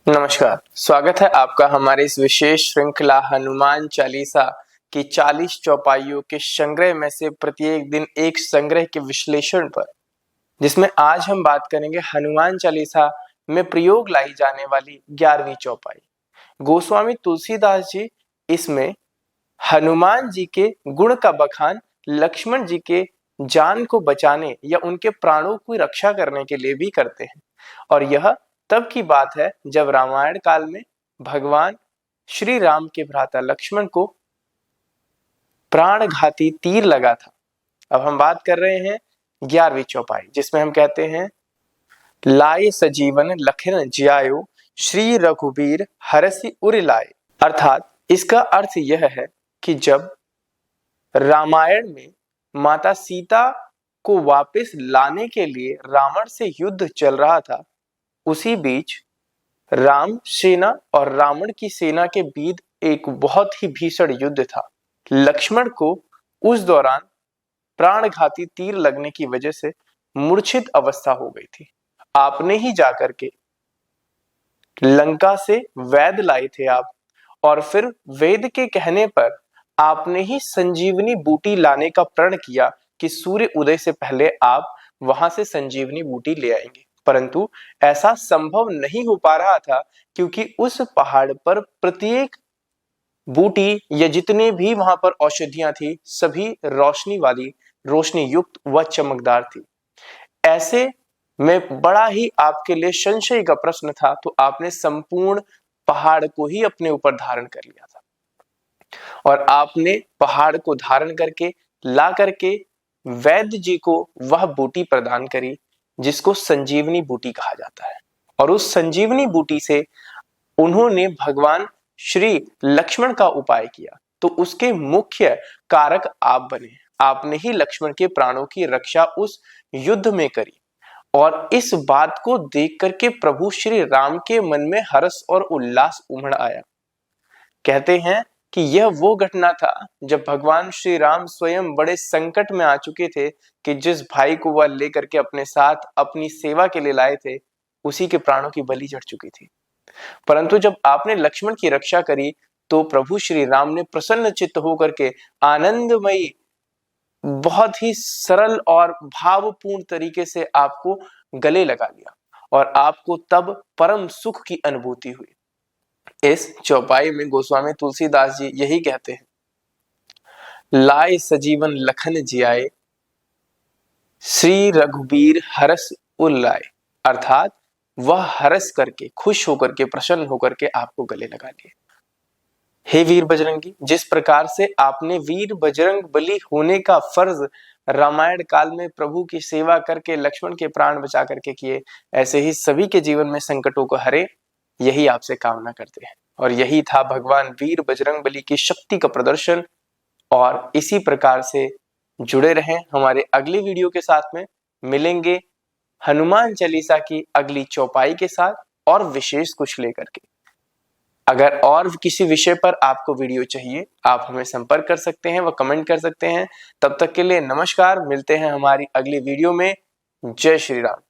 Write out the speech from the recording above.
नमस्कार, स्वागत है आपका हमारे इस विशेष श्रृंखला हनुमान चालीसा की 40 चौपाइयों के संग्रह में से प्रत्येक दिन एक संग्रह के विश्लेषण पर, जिसमें आज हम बात करेंगे हनुमान चालीसा में प्रयोग लाई जाने वाली 11वीं चौपाई। गोस्वामी तुलसीदास जी इसमें हनुमान जी के गुण का बखान लक्ष्मण जी के जान को बचाने या उनके प्राणों की रक्षा करने के लिए भी करते हैं। और यह तब की बात है जब रामायण काल में भगवान श्री राम के भ्राता लक्ष्मण को प्राणघाती तीर लगा था। अब हम बात कर रहे हैं 11वीं चौपाई, जिसमें हम कहते हैं लाए सजीवन लखन जियायो श्री रघुबीर हरसि उर लाए। अर्थात इसका अर्थ यह है कि जब रामायण में माता सीता को वापस लाने के लिए रावण से युद्ध चल रहा था, उसी बीच राम सेना और रावण की सेना के बीच एक बहुत ही भीषण युद्ध था। लक्ष्मण को उस दौरान प्राणघाती तीर लगने की वजह से मूर्छित अवस्था हो गई थी। आपने ही जाकर के लंका से वैद्य लाए थे आप, और फिर वेद के कहने पर आपने ही संजीवनी बूटी लाने का प्रण किया कि सूर्य उदय से पहले आप वहां से संजीवनी बूटी ले आएंगे। परंतु ऐसा संभव नहीं हो पा रहा था, क्योंकि उस पहाड़ पर प्रत्येक बूटी या जितने भी वहां पर औषधियां थी, सभी रोशनी वाली, रोशनी युक्त व चमकदार थी। ऐसे में बड़ा ही आपके लिए संशय का प्रश्न था, तो आपने संपूर्ण पहाड़ को ही अपने ऊपर धारण कर लिया था और आपने पहाड़ को धारण करके ला करके वैद्य जी को वह बूटी प्रदान करी, जिसको संजीवनी बूटी कहा जाता है। और उस संजीवनी बूटी से उन्होंने भगवान श्री लक्ष्मण का उपाय किया, तो उसके मुख्य कारक आप बने। आपने ही लक्ष्मण के प्राणों की रक्षा उस युद्ध में करी, और इस बात को देख करके प्रभु श्री राम के मन में हर्ष और उल्लास उमड़ आया। कहते हैं कि यह वो घटना था जब भगवान श्री राम स्वयं बड़े संकट में आ चुके थे कि जिस भाई को वह लेकर के अपने साथ अपनी सेवा के लिए लाए थे, उसी के प्राणों की बलि चढ़ चुकी थी। परंतु जब आपने लक्ष्मण की रक्षा करी, तो प्रभु श्री राम ने प्रसन्न चित्त होकर के आनंदमयी, बहुत ही सरल और भावपूर्ण तरीके से आपको गले लगा लिया, और आपको तब परम सुख की अनुभूति हुई। इस चौपाई में गोस्वामी तुलसीदास जी यही कहते हैं, लाए सजीवन लखन जियाए श्री रघुबीर हरस उल्लाए। अर्थात वह हरस करके, खुश होकर के, प्रसन्न होकर के आपको गले लगा लिए। हे वीर बजरंगी, जिस प्रकार से आपने वीर बजरंग बली होने का फर्ज रामायण काल में प्रभु की सेवा करके लक्ष्मण के प्राण बचा करके किए, ऐसे ही सभी के जीवन में संकटों को हरे, यही आपसे कामना करते हैं। और यही था भगवान वीर बजरंग बली की शक्ति का प्रदर्शन। और इसी प्रकार से जुड़े रहें हमारे अगली वीडियो के साथ में। मिलेंगे हनुमान चालीसा की अगली चौपाई के साथ और विशेष कुछ लेकर के। अगर और किसी विषय पर आपको वीडियो चाहिए, आप हमें संपर्क कर सकते हैं व कमेंट कर सकते हैं। तब तक के लिए नमस्कार, मिलते हैं हमारी अगली वीडियो में। जय श्री राम।